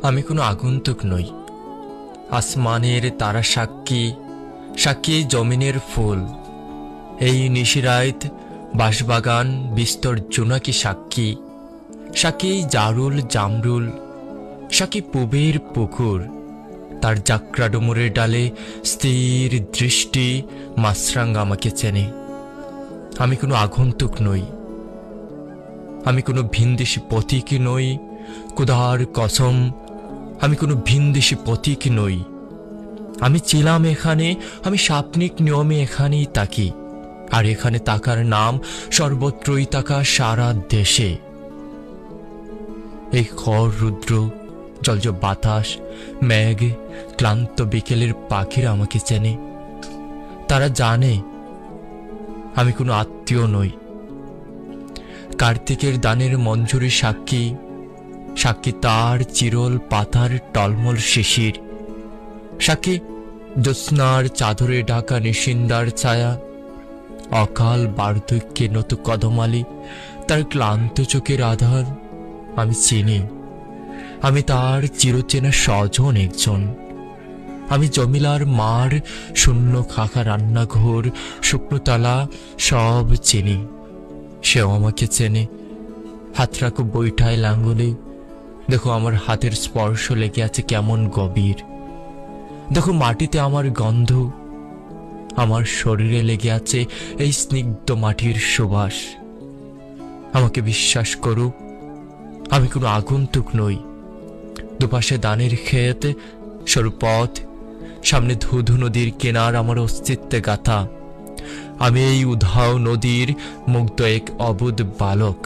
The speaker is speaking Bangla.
আমি কোনো আগন্তুক নই। আসমানের তারা সাক্ষী, সাক্ষী জমিনের ফুল। এই নিশিরাত বাঁশবাগান বিস্তর জোনাকি সাক্ষী, সাক্ষী জারুল জামরুল, সাক্ষী পুবের পুকুর। তার জাকরা ডুমুরের ডালে স্থির দৃষ্টি মাছরাঙা আমাকে চেনে। আমি কোনো আগন্তুক নই, আমি কোনো ভিনদেশি পথিক নই। খোদার কসম, আমি কোনো ভিনদেশি পথিক নই। আমি ছিলাম এখানে, আমি সাপনিক নিয়মে এখানেই তাকি। আর এখানে তাকার নাম সর্বত্রই তাকা সারা দেশে। এই খড় রুদ্র, জলজ বাতাস, মেঘ, ক্লান্ত বিকেলের পাখিরা আমাকে চেনে। তারা জানে আমি কোনো আত্মীয় নই। কার্তিকের দানের মঞ্জুরি সাক্ষী, সাক্ষী তার চিরল পাতার টলমল শিশির, সাক্ষী জ্যোৎস্নার চাদরে ঢাকা নিশিন্দার ছায়া। অকাল বার্ধক্যে নতু কদমালি, তার ক্লান্ত চোখের আধার আমি চিনি। আমি তার চিরচেনা স্বজন একজন। আমি জমিলার মার শূন্য খাখা রান্নাঘর, শুকনোতলা সব চিনি। সেও আমাকে চেনে। হাত রাখো বৈঠায় লাঙ্গলে, দেখো আমার হাতের স্পর্শ লেগে আছে কেমন গভীর। দেখো মাটিতে আমার গন্ধ, আমার শরীরে লেগে আছে এই স্নিগ্ধ মাটির সুবাস। আমাকে বিশ্বাস করো, আমি কোনো আগন্তুক নই। দুপাশে দানের ক্ষেত, সরু পথ, সামনে ধুধু নদীর কেনার আমার অস্তিত্বে গাথা। আমি এই উধাও নদীর মুগ্ধ এক অবুধ বালক।